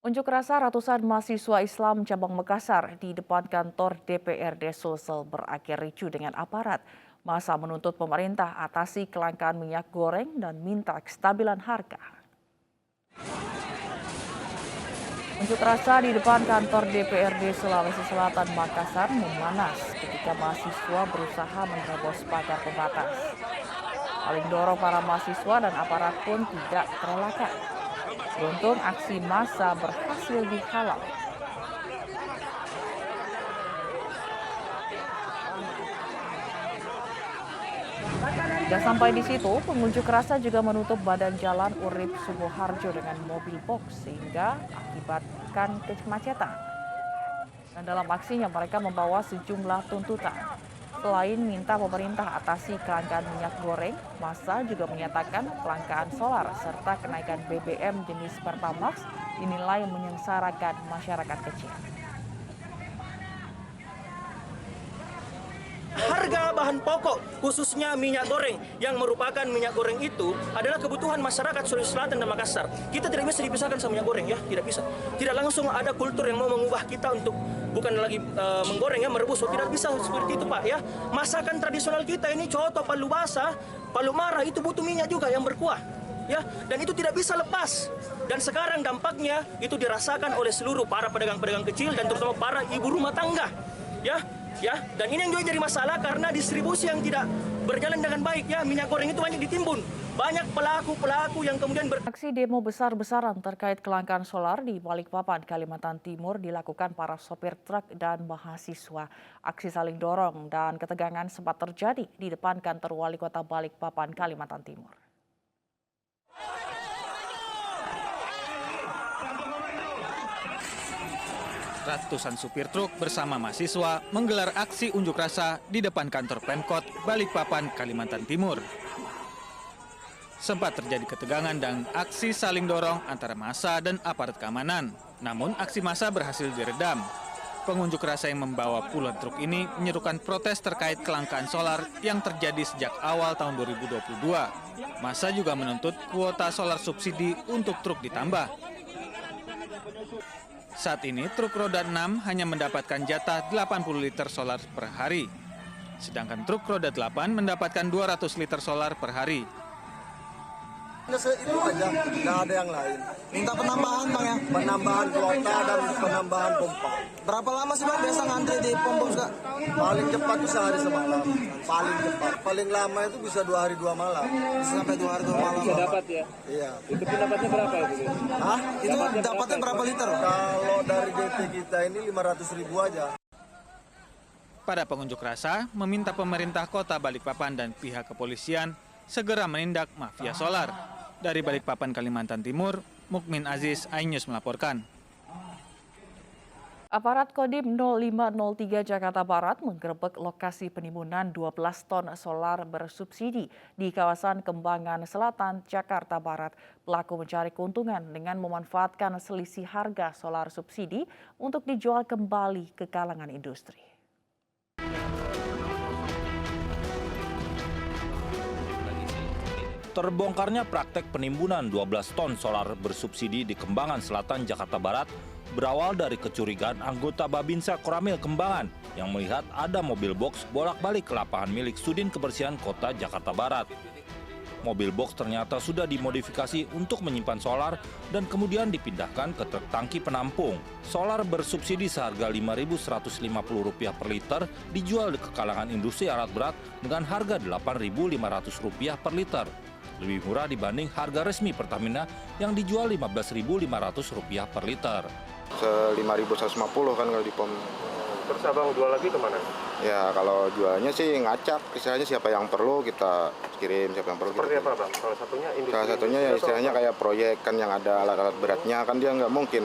Unjuk rasa ratusan mahasiswa Islam cabang Makassar di depan kantor DPRD Sulsel berakhir ricu dengan aparat. Massa menuntut pemerintah atasi kelangkaan minyak goreng dan minta kestabilan harga. Unjuk rasa di depan kantor DPRD Sulawesi Selatan Makassar memanas ketika mahasiswa berusaha menerobos pagar pembatas. Saling dorong para mahasiswa dan aparat pun tidak terelakkan. Beruntung aksi massa berhasil dihalau. Tidak sampai di situ, pengunjuk rasa juga menutup badan jalan Urip Sumoharjo dengan mobil box sehingga akibatkan kemacetan. Dan dalam aksinya mereka membawa sejumlah tuntutan. Selain minta pemerintah atasi kelangkaan minyak goreng, massa juga menyatakan kelangkaan solar serta kenaikan BBM jenis Pertamax dinilai menyengsarakan masyarakat kecil. Harga bahan pokok, khususnya minyak goreng, yang merupakan minyak goreng itu adalah kebutuhan masyarakat Sulawesi Selatan dan Makassar. Kita tidak bisa dipisahkan sama minyak goreng, ya, tidak bisa. Tidak langsung ada kultur yang mau mengubah kita untuk bukan lagi menggoreng, ya, merebus. Oh, tidak bisa seperti itu, Pak, ya. Masakan tradisional kita ini coto, palu basah, palu marah itu butuh minyak juga yang berkuah, ya, dan itu tidak bisa lepas. Dan sekarang dampaknya itu dirasakan oleh seluruh para pedagang-pedagang kecil dan terutama para ibu rumah tangga, ya. Ya, dan ini yang juga jadi masalah karena distribusi yang tidak berjalan dengan baik, ya. Minyak goreng itu banyak ditimbun. Banyak pelaku-pelaku yang kemudian Aksi demo besar-besaran terkait kelangkaan solar di Balikpapan, Kalimantan Timur dilakukan para sopir truk dan mahasiswa. Aksi saling dorong dan ketegangan sempat terjadi di depan kantor Wali Kota Balikpapan, Kalimantan Timur. Ratusan supir truk bersama mahasiswa menggelar aksi unjuk rasa di depan kantor Pemkot Balikpapan, Kalimantan Timur. Sempat terjadi ketegangan dan aksi saling dorong antara massa dan aparat keamanan. Namun aksi massa berhasil diredam. Pengunjuk rasa yang membawa puluhan truk ini menyerukan protes terkait kelangkaan solar yang terjadi sejak awal tahun 2022. Massa juga menuntut kuota solar subsidi untuk truk ditambah. Saat ini truk roda 6 hanya mendapatkan jatah 80 liter solar per hari. Sedangkan truk roda 8 mendapatkan 200 liter solar per hari. Itu aja, nggak ada yang lain. Minta penambahan, Bang, ya? Penambahan kuota dan penambahan pompa. Berapa lama sih, Bang, biasa ngantri di pom Kak? Paling cepat itu sehari semalam. Paling cepat. Paling lama itu bisa 2 hari 2 malam. Bisa sampai 2 hari 2 malam. Bisa dapat, ya? Iya. Itu pendapatnya berapa itu? Hah? Itu dapatnya berapa liter? Kalau dari DP kita ini 500.000 aja. Pada pengunjuk rasa meminta pemerintah Kota Balikpapan dan pihak kepolisian segera menindak mafia solar. Dari Balikpapan, Kalimantan Timur, Mukmin Aziz, iNews melaporkan. Aparat Kodim 0503 Jakarta Barat menggerebek lokasi penimbunan 12 ton solar bersubsidi di kawasan Kembangan Selatan, Jakarta Barat. Pelaku mencari keuntungan dengan memanfaatkan selisih harga solar subsidi untuk dijual kembali ke kalangan industri. Terbongkarnya praktek penimbunan 12 ton solar bersubsidi di Kembangan Selatan, Jakarta Barat berawal dari kecurigaan anggota Babinsa Koramil Kembangan yang melihat ada mobil box bolak-balik ke lapangan milik Sudin Kebersihan Kota Jakarta Barat. Mobil box ternyata sudah dimodifikasi untuk menyimpan solar dan kemudian dipindahkan ke truk tangki penampung. Solar bersubsidi seharga Rp5.150 per liter dijual ke kalangan industri alat berat dengan harga Rp8.500 per liter. Lebih murah dibanding harga resmi Pertamina yang dijual Rp15.500 per liter. Se-5.150 kan kalau di pom. Terus abang jual lagi kemana? Ya kalau jualnya sih ngacak, istilahnya siapa yang perlu kita kirim, siapa yang perlu. Seperti kita apa, Bang? Salah satunya industri. Salah satunya ya istilahnya kayak proyek kan yang ada alat-alat beratnya kan dia nggak mungkin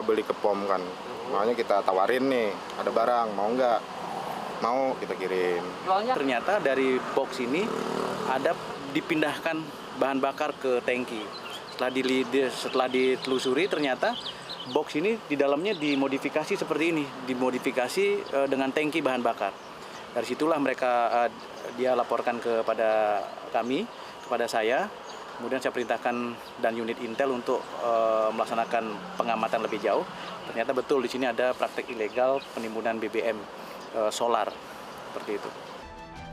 beli ke pom kan. Makanya kita tawarin nih, ada barang mau nggak? Mau kita kirim. Ternyata dari box ini ada dipindahkan bahan bakar ke tangki. Setelah ditelusuri ternyata box ini di dalamnya dimodifikasi seperti ini, dimodifikasi dengan tangki bahan bakar. Dari situlah dia laporkan kepada kami, kepada saya, Kemudian saya perintahkan dan unit Intel untuk melaksanakan pengamatan lebih jauh. Ternyata betul di sini ada praktek ilegal penimbunan BBM solar seperti itu.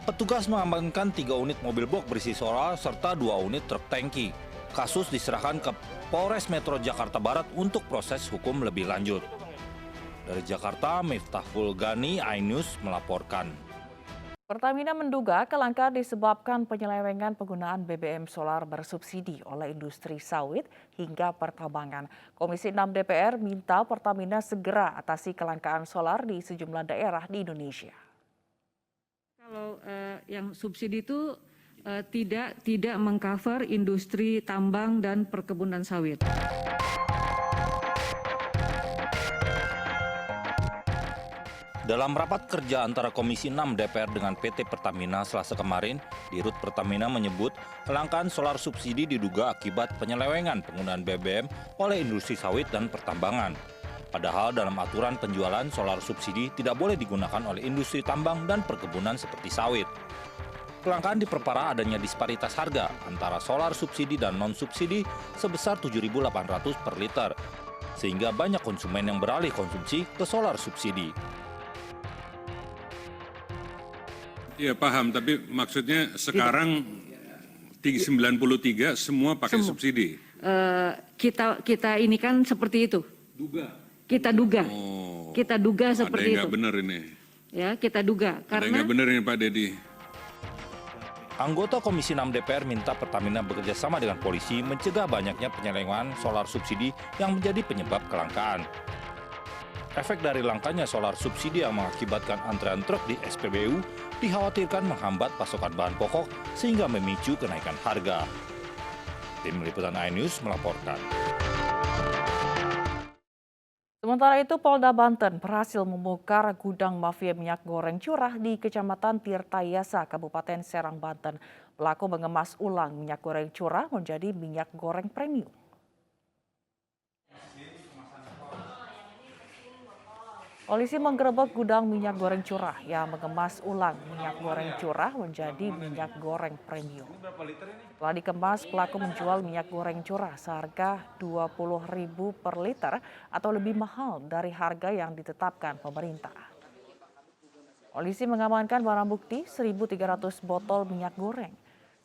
Petugas mengamankan 3 unit mobil box berisi solar serta 2 unit truk tangki. Kasus diserahkan ke Polres Metro Jakarta Barat untuk proses hukum lebih lanjut. Dari Jakarta, Miftahul Gani, iNews melaporkan. Pertamina menduga kelangkaan disebabkan penyelewengan penggunaan BBM solar bersubsidi oleh industri sawit hingga pertambangan. Komisi 6 DPR minta Pertamina segera atasi kelangkaan solar di sejumlah daerah di Indonesia. Kalau yang subsidi itu tidak mengcover industri tambang dan perkebunan sawit. Dalam rapat kerja antara Komisi 6 DPR dengan PT Pertamina Selasa kemarin, Dirut Pertamina menyebut kelangkaan solar subsidi diduga akibat penyelewengan penggunaan BBM oleh industri sawit dan pertambangan. Padahal dalam aturan penjualan solar subsidi tidak boleh digunakan oleh industri tambang dan perkebunan seperti sawit. Kelangkaan diperparah adanya disparitas harga antara solar subsidi dan non-subsidi sebesar 7.800 per liter, sehingga banyak konsumen yang beralih konsumsi ke solar subsidi. Ya paham, tapi maksudnya sekarang 93 semua pakai subsidi. Kita ini kan seperti itu. Kita duga. Kita duga seperti itu. Ada yang nggak benar ini. Ya, kita duga. Ada yang nggak benar ini Pak Dedi. Anggota Komisi 6 DPR minta Pertamina bekerja sama dengan polisi mencegah banyaknya penyelewengan solar subsidi yang menjadi penyebab kelangkaan. Efek dari langkanya solar subsidi yang mengakibatkan antrean truk di SPBU dikhawatirkan menghambat pasokan bahan pokok sehingga memicu kenaikan harga. Tim Liputan iNews melaporkan. Sementara itu, Polda Banten berhasil membongkar gudang mafia minyak goreng curah di Kecamatan Tirtayasa, Kabupaten Serang, Banten. Pelaku mengemas ulang minyak goreng curah menjadi minyak goreng premium. Polisi menggerebek gudang minyak goreng curah yang mengemas ulang minyak goreng curah menjadi minyak goreng premium. Setelah dikemas, pelaku menjual minyak goreng curah seharga Rp20.000 per liter atau lebih mahal dari harga yang ditetapkan pemerintah. Polisi mengamankan barang bukti 1.300 botol minyak goreng.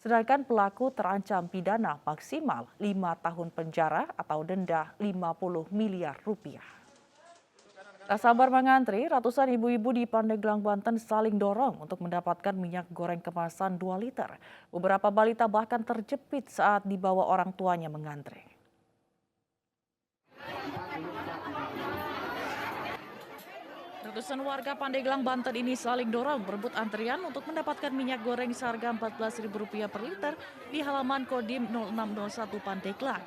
Sedangkan pelaku terancam pidana maksimal 5 tahun penjara atau denda Rp50 miliar. Tak sabar mengantri, ratusan ibu-ibu di Pandeglang, Banten saling dorong untuk mendapatkan minyak goreng kemasan 2 liter. Beberapa balita bahkan terjepit saat dibawa orang tuanya mengantri. Ratusan warga Pandeglang, Banten ini saling dorong berebut antrian untuk mendapatkan minyak goreng seharga Rp14.000 per liter di halaman Kodim 0601 Pandeglang.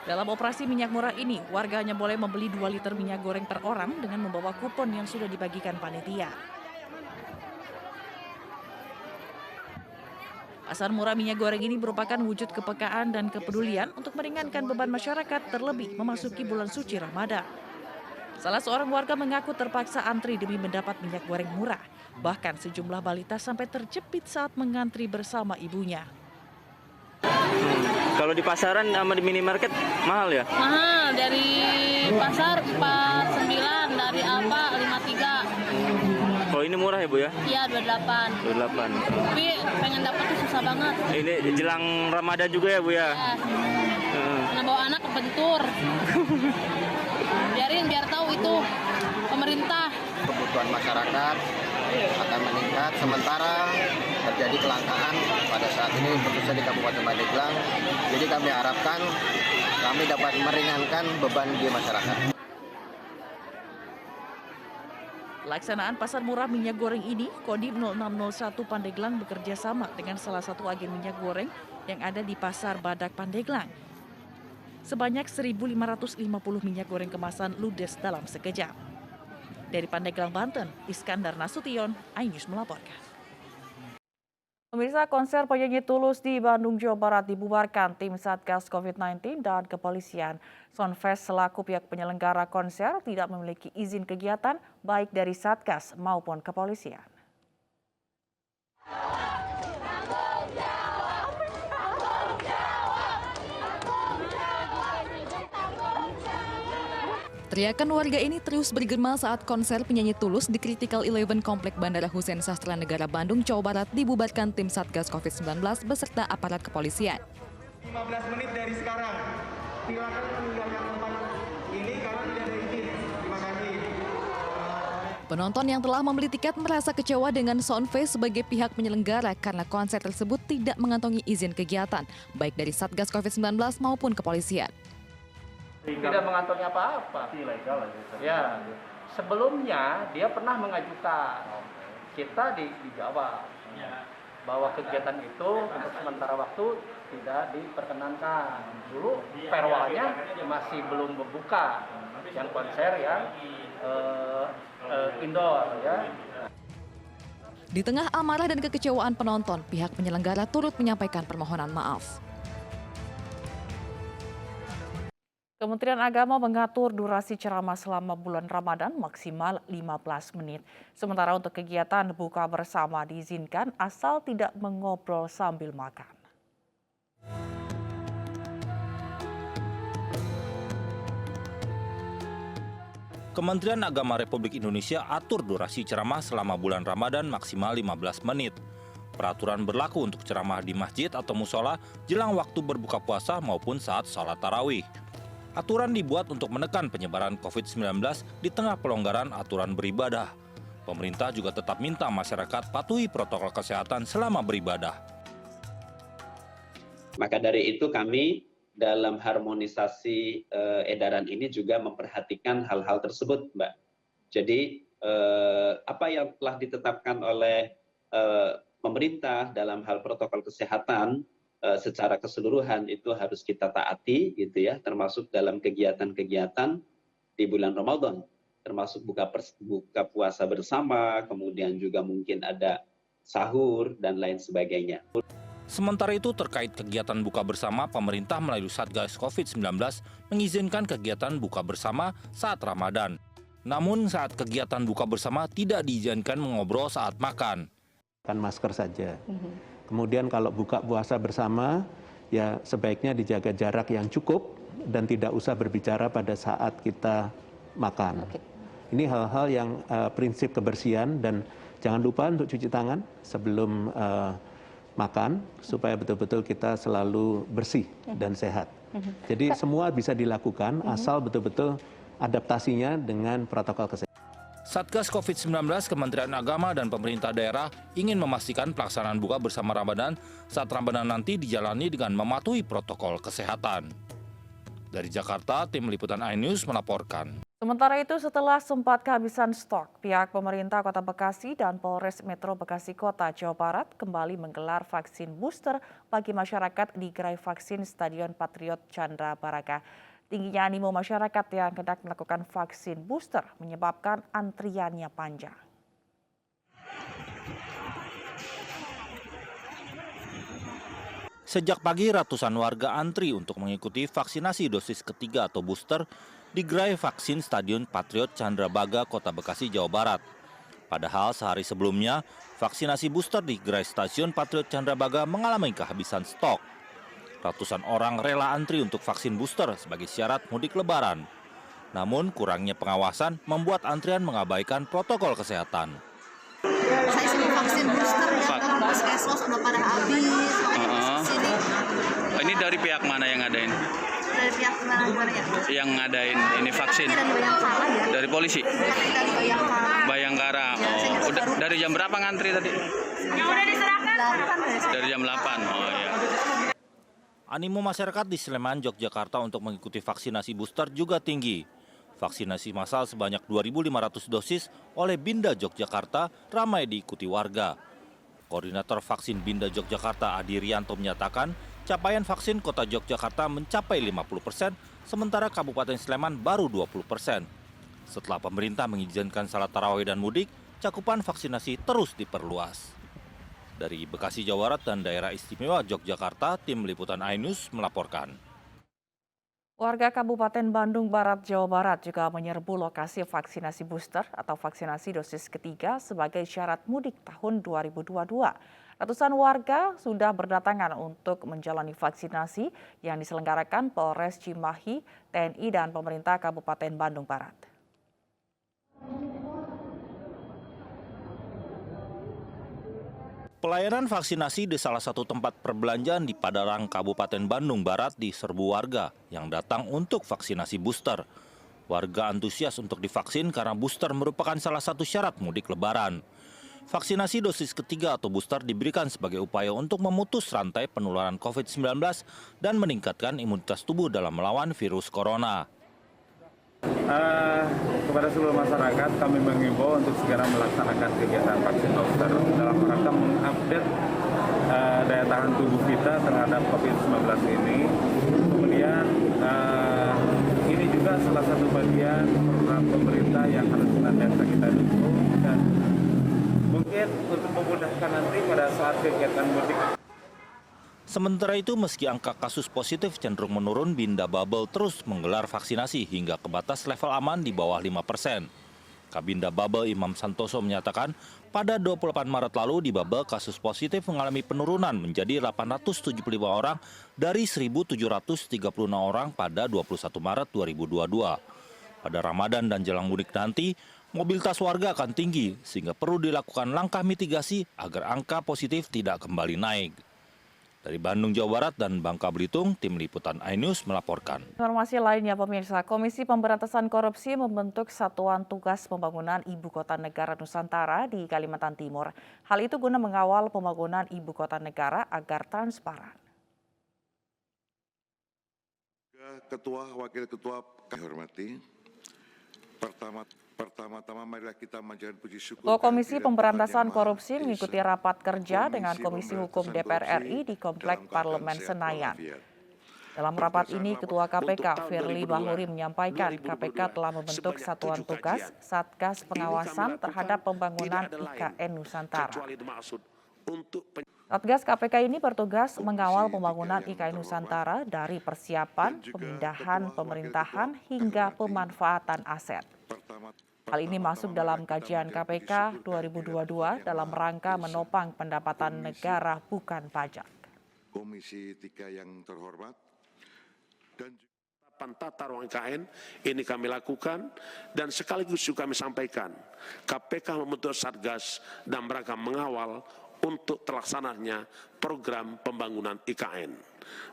Dalam operasi minyak murah ini, warga hanya boleh membeli 2 liter minyak goreng per orang dengan membawa kupon yang sudah dibagikan panitia. Pasar murah minyak goreng ini merupakan wujud kepekaan dan kepedulian untuk meringankan beban masyarakat terlebih memasuki bulan suci Ramadan. Salah seorang warga mengaku terpaksa antri demi mendapat minyak goreng murah. Bahkan sejumlah balita sampai terjepit saat mengantri bersama ibunya. Kalau di pasaran sama di minimarket mahal ya? Mahal, dari pasar 49, dari Alfa 53. Kalau ini murah ya Bu ya? Iya, 28. 28. Tapi pengen dapet tuh susah banget. Ini jelang Ramadan juga ya Bu ya? Ya. Karena bawa anak kebentur. Biar tahu itu pemerintah. Kebutuhan masyarakat akan meningkat sementara terjadi kelangkaan pada saat ini khususnya di Kabupaten Pandeglang. Jadi kami harapkan kami dapat meringankan beban di masyarakat. Pelaksanaan pasar murah minyak goreng ini, Kodim 0601 Pandeglang bekerja sama dengan salah satu agen minyak goreng yang ada di Pasar Badak Pandeglang. Sebanyak 1.550 minyak goreng kemasan ludes dalam sekejap. Dari Pandeglang, Banten, Iskandar Nasution, iNews melaporkan. Pemirsa, konser penyanyi Tulus di Bandung, Jawa Barat dibubarkan tim Satgas COVID-19 dan kepolisian. Sonfest selaku pihak penyelenggara konser tidak memiliki izin kegiatan baik dari Satgas maupun kepolisian. Teriakan warga ini terus bergema saat konser penyanyi Tulus di Critical Eleven Komplek Bandara Hussein Sastra Negara Bandung, Jawa Barat dibubarkan tim Satgas COVID-19 beserta aparat kepolisian. 15 menit dari sekarang, silakan meninggalkan tempat ini karena tidak ada izin. Terima kasih. Penonton yang telah membeli tiket merasa kecewa dengan Soundface sebagai pihak penyelenggara karena konser tersebut tidak mengantongi izin kegiatan, baik dari Satgas COVID-19 maupun kepolisian. Tidak mengantongi apa-apa. Ilegal ya. Sebelumnya dia pernah mengajukan. Kita dijawab bahwa kegiatan itu untuk sementara waktu tidak diperkenankan. Dulu perwalnya masih belum membuka, yang konser yang indoor ya. Di tengah amarah dan kekecewaan penonton, pihak penyelenggara turut menyampaikan permohonan maaf. Kementerian Agama mengatur durasi ceramah selama bulan Ramadan maksimal 15 menit. Sementara untuk kegiatan buka bersama diizinkan asal tidak mengobrol sambil makan. Kementerian Agama Republik Indonesia atur durasi ceramah selama bulan Ramadan maksimal 15 menit. Peraturan berlaku untuk ceramah di masjid atau musola jelang waktu berbuka puasa maupun saat sholat tarawih. Aturan dibuat untuk menekan penyebaran COVID-19 di tengah pelonggaran aturan beribadah. Pemerintah juga tetap minta masyarakat patuhi protokol kesehatan selama beribadah. Maka dari itu kami dalam harmonisasi edaran ini juga memperhatikan hal-hal tersebut, Mbak. Jadi apa yang telah ditetapkan oleh pemerintah dalam hal protokol kesehatan secara keseluruhan itu harus kita taati gitu ya, termasuk dalam kegiatan-kegiatan di bulan Ramadan, termasuk buka puasa bersama, kemudian juga mungkin ada sahur dan lain sebagainya. Sementara itu terkait kegiatan buka bersama, pemerintah melalui Satgas COVID-19 mengizinkan kegiatan buka bersama saat Ramadan. Namun saat kegiatan buka bersama tidak diizinkan mengobrol saat makan. Kan masker saja. Kemudian kalau buka puasa bersama, ya sebaiknya dijaga jarak yang cukup dan tidak usah berbicara pada saat kita makan. Ini hal-hal yang prinsip kebersihan dan jangan lupa untuk cuci tangan sebelum makan supaya betul-betul kita selalu bersih dan sehat. Jadi semua bisa dilakukan asal betul-betul adaptasinya dengan protokol kesehatan. Satgas COVID-19, Kementerian Agama, dan pemerintah daerah ingin memastikan pelaksanaan buka bersama Ramadan saat Ramadan nanti dijalani dengan mematuhi protokol kesehatan. Dari Jakarta, tim Liputan iNews melaporkan. Sementara itu, setelah sempat kehabisan stok, pihak pemerintah Kota Bekasi dan Polres Metro Bekasi Kota, Jawa Barat kembali menggelar vaksin booster bagi masyarakat di gerai vaksin Stadion Patriot Chandra Baraga. Tingginya animo masyarakat yang hendak melakukan vaksin booster menyebabkan antriannya panjang. Sejak pagi ratusan warga antri untuk mengikuti vaksinasi dosis ketiga atau booster di gerai vaksin Stadion Patriot Chandra Baraga, Kota Bekasi, Jawa Barat. Padahal sehari sebelumnya, vaksinasi booster di gerai Stasiun Patriot Chandra Baraga mengalami kehabisan stok. Ratusan orang rela antri untuk vaksin booster sebagai syarat mudik lebaran. Namun kurangnya pengawasan membuat antrian mengabaikan protokol kesehatan. Saya sudah vaksin booster ya, puskesmas udah pada habis, sini. Ini dari pihak mana yang ngadain? Dari pihak mana ya? Yang ngadain ini vaksin? Dari Bayangkara ya. Dari polisi? Dari Bayangkara. Bayangkara. Oh, dari jam berapa ngantri tadi? Yang udah diserahkan? 8 dari jam 8. Oh iya. Animo masyarakat di Sleman, Yogyakarta untuk mengikuti vaksinasi booster juga tinggi. Vaksinasi massal sebanyak 2.500 dosis oleh Binda Yogyakarta ramai diikuti warga. Koordinator vaksin Binda Yogyakarta Adi Rianto menyatakan capaian vaksin kota Yogyakarta mencapai 50%, sementara Kabupaten Sleman baru 20%. Setelah pemerintah mengizinkan salat tarawih dan mudik, cakupan vaksinasi terus diperluas. Dari Bekasi, Jawa Barat dan Daerah Istimewa Yogyakarta, tim Liputan iNews melaporkan. Warga Kabupaten Bandung Barat, Jawa Barat juga menyerbu lokasi vaksinasi booster atau vaksinasi dosis ketiga sebagai syarat mudik tahun 2022. Ratusan warga sudah berdatangan untuk menjalani vaksinasi yang diselenggarakan Polres Cimahi, TNI, dan pemerintah Kabupaten Bandung Barat. Pelayanan vaksinasi di salah satu tempat perbelanjaan di Padarang, Kabupaten Bandung Barat diserbu warga yang datang untuk vaksinasi booster. Warga antusias untuk divaksin karena booster merupakan salah satu syarat mudik Lebaran. Vaksinasi dosis ketiga atau booster diberikan sebagai upaya untuk memutus rantai penularan COVID-19 dan meningkatkan imunitas tubuh dalam melawan virus corona. Kepada seluruh masyarakat kami mengimbau untuk segera melaksanakan kegiatan vaksin booster dalam rangka mengupdate daya tahan tubuh kita terhadap COVID-19 ini. Kemudian ini juga salah satu bagian program pemerintah yang harus senantiasa kita dukung dan mungkin untuk memudahkan nanti pada saat kegiatan mudik. Sementara itu, meski angka kasus positif cenderung menurun, Binda Babel terus menggelar vaksinasi hingga ke batas level aman di bawah 5%. Kabinda Babel Imam Santoso menyatakan, pada 28 Maret lalu di Babel kasus positif mengalami penurunan menjadi 875 orang dari 1.736 orang pada 21 Maret 2022. Pada Ramadan dan jelang mudik nanti, mobilitas warga akan tinggi sehingga perlu dilakukan langkah mitigasi agar angka positif tidak kembali naik. Dari Bandung, Jawa Barat dan Bangka Belitung, Tim Liputan iNews melaporkan. Informasi lainnya pemirsa, Komisi Pemberantasan Korupsi membentuk Satuan Tugas Pembangunan Ibu Kota Negara Nusantara di Kalimantan Timur. Hal itu guna mengawal pembangunan Ibu Kota Negara agar transparan. Ketua, Wakil Ketua, kami hormati. Pertama-tama marilah kita menjadi puji syukur. Ketua Komisi Pemberantasan Korupsi mengikuti rapat kerja dengan Komisi Hukum DPR RI di Komplek Parlemen Senayan. Dalam rapat ini, Ketua KPK Firly Bahuri menyampaikan KPK telah membentuk Satuan Tugas Satgas Pengawasan terhadap Pembangunan IKN Nusantara. Satgas KPK ini bertugas mengawal pembangunan IKN Nusantara dari persiapan, pemindahan pemerintahan hingga pemanfaatan aset. Hal ini masuk dalam kajian KPK 2022 dalam rangka menopang pendapatan negara bukan pajak. Komisi 3 yang terhormat dan tata ruang IKN ini kami lakukan dan sekaligus juga kami sampaikan KPK membentuk Satgas dan rangka mengawal untuk terlaksananya program pembangunan IKN.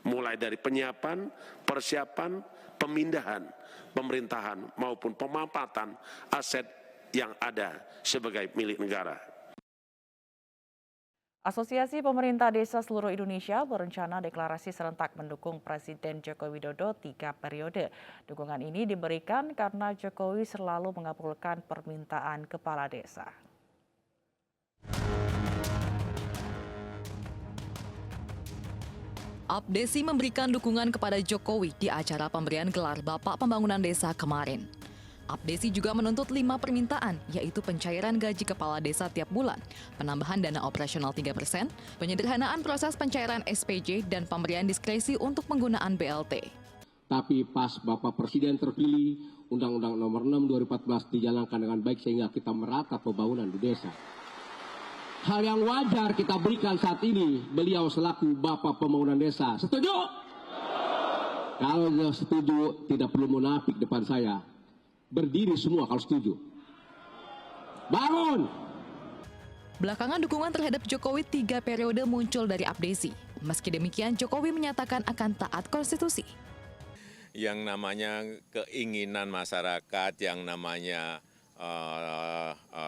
Mulai dari penyiapan, persiapan, pemindahan, pemerintahan maupun pemanfaatan aset yang ada sebagai milik negara. Asosiasi Pemerintah Desa seluruh Indonesia berencana deklarasi serentak mendukung Presiden Joko Widodo 3 periode. Dukungan ini diberikan karena Jokowi selalu mengabulkan permintaan kepala desa. Abdesi memberikan dukungan kepada Jokowi di acara pemberian gelar Bapak Pembangunan Desa kemarin. Abdesi juga menuntut 5 permintaan, yaitu pencairan gaji kepala desa tiap bulan, penambahan dana operasional 3%, penyederhanaan proses pencairan SPJ, dan pemberian diskresi untuk penggunaan BLT. Tapi pas Bapak Presiden terpilih, Undang-Undang Nomor 6 2014 dijalankan dengan baik sehingga kita merata pembangunan di desa. Hal yang wajar kita berikan saat ini, beliau selaku Bapak Pembangunan Desa. Setuju? Kalau setuju, tidak perlu munafik depan saya. Berdiri semua kalau setuju. Bangun! Belakangan dukungan terhadap Jokowi 3 periode muncul dari Abdesi. Meski demikian, Jokowi menyatakan akan taat konstitusi. Yang namanya keinginan masyarakat, yang namanya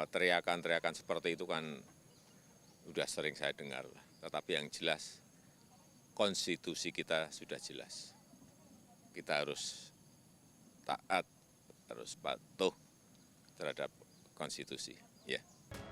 teriakan-teriakan seperti itu kan sudah sering saya dengar, tetapi yang jelas konstitusi kita sudah jelas. Kita harus taat, harus patuh terhadap konstitusi. Ya.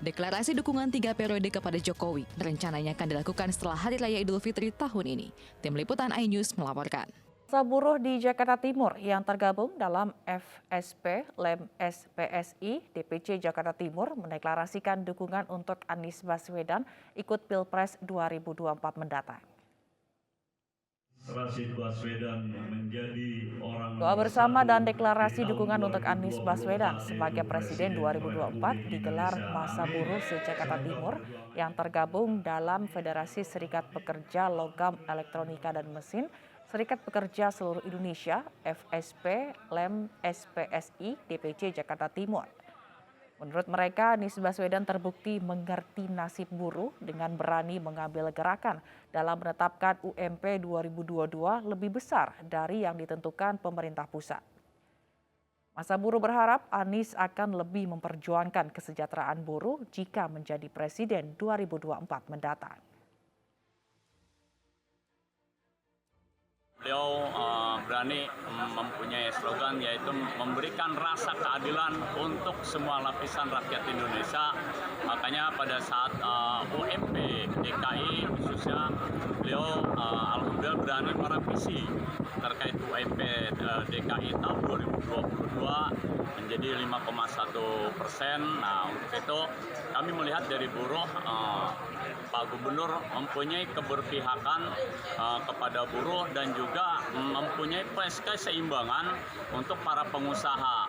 Deklarasi dukungan 3 periode kepada Jokowi rencananya akan dilakukan setelah Hari Raya Idul Fitri tahun ini. Tim Liputan iNews melaporkan. Masa buruh di Jakarta Timur yang tergabung dalam FSP, LEM SPSI, DPC Jakarta Timur mendeklarasikan dukungan untuk Anies Baswedan ikut Pilpres 2024 mendatang. Rashid Baswedan menjadi orang Doa bersama dan deklarasi dukungan untuk Anies Baswedan sebagai Presiden 2024 digelar masa buruh se-Jakarta Timur yang tergabung dalam Federasi Serikat Pekerja Logam Elektronika dan Mesin, Serikat Pekerja Seluruh Indonesia, FSP, LEM, SPSI, DPC Jakarta Timur. Menurut mereka, Anies Baswedan terbukti mengerti nasib buruh dengan berani mengambil gerakan dalam menetapkan UMP 2022 lebih besar dari yang ditentukan pemerintah pusat. Masa buruh berharap Anies akan lebih memperjuangkan kesejahteraan buruh jika menjadi Presiden 2024 mendatang. Beliau berani mempunyai slogan yaitu memberikan rasa keadilan untuk semua lapisan rakyat Indonesia. Makanya pada saat UMP DKI khususnya beliau alhamdulillah berani merevisi terkait UMP DKI tahun 2022 menjadi 5,1%. Nah, untuk itu kami melihat dari buruh Pak Gubernur mempunyai keberpihakan kepada buruh dan juga mempunyai keseimbangan untuk para pengusaha.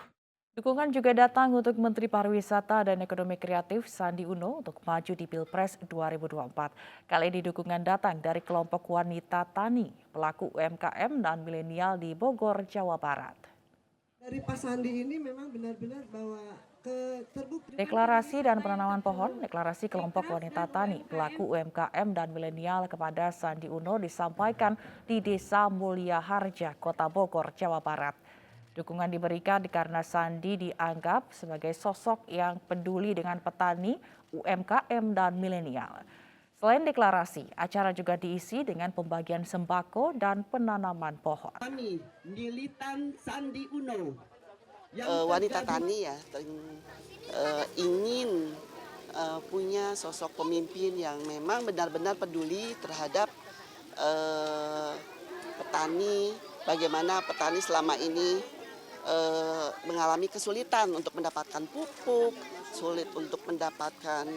Dukungan juga datang untuk Menteri Pariwisata dan Ekonomi Kreatif Sandi Uno untuk maju di Pilpres 2024. Kali ini dukungan datang dari kelompok wanita tani, pelaku UMKM dan milenial di Bogor, Jawa Barat. Dari Pak Sandi ini memang benar-benar bahwa terbukti. Deklarasi dan penanaman pohon, deklarasi kelompok wanita tani, pelaku UMKM dan milenial kepada Sandi Uno disampaikan di Desa Mulia Harja, Kota Bogor, Jawa Barat. Dukungan diberikan karena Sandi dianggap sebagai sosok yang peduli dengan petani, UMKM dan milenial. Selain deklarasi, acara juga diisi dengan pembagian sembako dan penanaman pohon. Kami, militan Sandi Uno. Wanita tani ya ingin punya sosok pemimpin yang memang benar-benar peduli terhadap petani, bagaimana petani selama ini mengalami kesulitan untuk mendapatkan pupuk, sulit untuk mendapatkan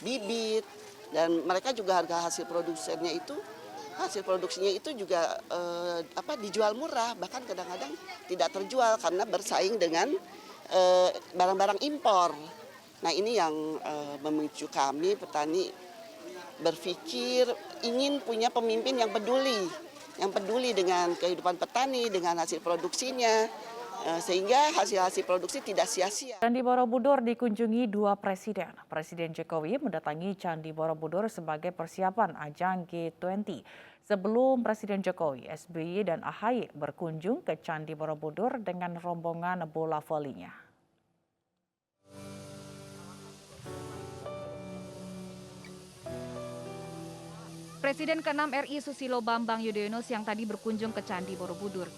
bibit, dan mereka juga harga hasil produksinya itu juga dijual murah, bahkan kadang-kadang tidak terjual karena bersaing dengan barang-barang impor. Nah, ini yang memicu kami petani berpikir ingin punya pemimpin yang peduli dengan kehidupan petani, dengan hasil produksinya, sehingga hasil produksi tidak sia-sia. Candi Borobudur dikunjungi dua presiden. Presiden Jokowi mendatangi Candi Borobudur sebagai persiapan ajang G20. Sebelum Presiden Jokowi, SBY dan AHY berkunjung ke Candi Borobudur dengan rombongan bola volinya. Presiden ke-6 RI Susilo Bambang Yudhoyono siang tadi berkunjung ke Candi Borobudur.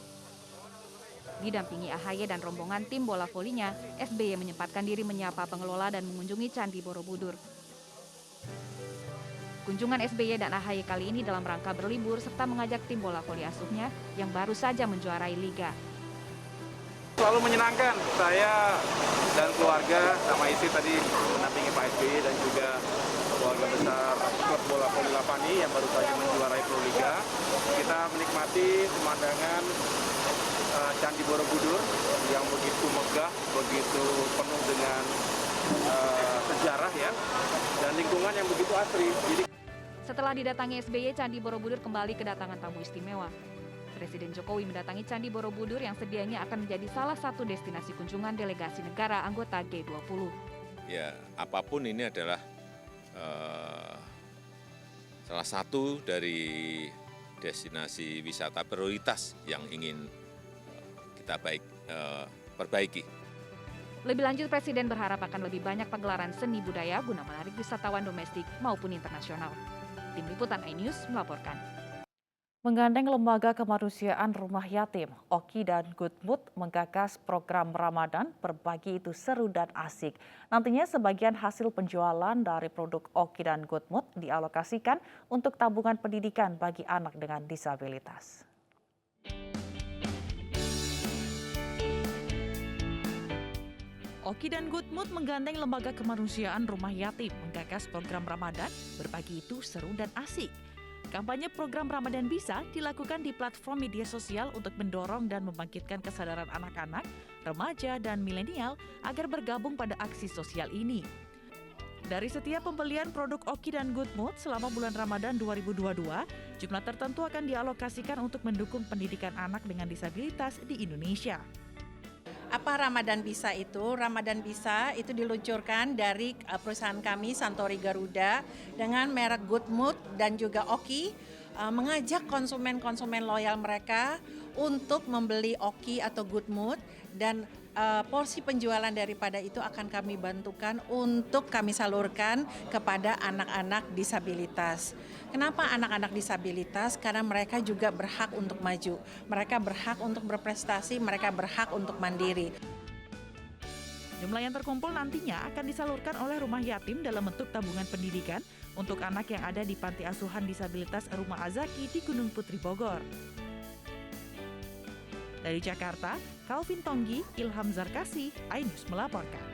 Didampingi AHY dan rombongan tim bola volinya, SBY menyempatkan diri menyapa pengelola dan mengunjungi Candi Borobudur. Kunjungan SBY dan AHY kali ini dalam rangka berlibur serta mengajak tim bola voli asuhnya yang baru saja menjuarai liga. Selalu menyenangkan, saya dan keluarga sama istri tadi mendampingi Pak SBY dan juga keluarga besar klub bola voli Lapani yang baru saja menjuarai Pro Liga. Kita menikmati pemandangan Candi Borobudur yang begitu megah, begitu penuh dengan sejarah ya, dan lingkungan yang begitu asri. Setelah didatangi SBY, Candi Borobudur kembali kedatangan tamu istimewa. Presiden Jokowi mendatangi Candi Borobudur yang sedianya akan menjadi salah satu destinasi kunjungan delegasi negara anggota G20. Ya, apapun ini adalah salah satu dari destinasi wisata prioritas yang ingin kita perbaiki. Lebih lanjut, Presiden berharap akan lebih banyak pagelaran seni budaya guna menarik wisatawan domestik maupun internasional. Tim Liputan iNews melaporkan. Menggandeng Lembaga Kemanusiaan Rumah Yatim, Oki dan Good Mood menggagas program Ramadan Berbagi Itu Seru dan Asik. Nantinya sebagian hasil penjualan dari produk Oki dan Good Mood dialokasikan untuk tabungan pendidikan bagi anak dengan disabilitas. Oki dan Good Mood menggandeng Lembaga Kemanusiaan Rumah Yatim menggagas program Ramadan Berbagi Itu Seru dan Asik. Kampanye program Ramadan Bisa dilakukan di platform media sosial untuk mendorong dan membangkitkan kesadaran anak-anak, remaja, dan milenial agar bergabung pada aksi sosial ini. Dari setiap pembelian produk Oki dan Good Mood selama bulan Ramadan 2022, jumlah tertentu akan dialokasikan untuk mendukung pendidikan anak dengan disabilitas di Indonesia. Apa Ramadan Bisa itu? Ramadan Bisa itu diluncurkan dari perusahaan kami Santori Garuda dengan merek Good Mood dan juga Oki, mengajak konsumen-konsumen loyal mereka untuk membeli Oki atau Good Mood, dan porsi penjualan daripada itu akan kami bantukan untuk kami salurkan kepada anak-anak disabilitas. Kenapa anak-anak disabilitas? Karena mereka juga berhak untuk maju, mereka berhak untuk berprestasi, mereka berhak untuk mandiri. Jumlah yang terkumpul nantinya akan disalurkan oleh rumah yatim dalam bentuk tabungan pendidikan untuk anak yang ada di Panti Asuhan Disabilitas Rumah Azaki di Gunung Putri Bogor. Dari Jakarta, Calvin Tonggi, Ilham Zarkasi, iNews melaporkan.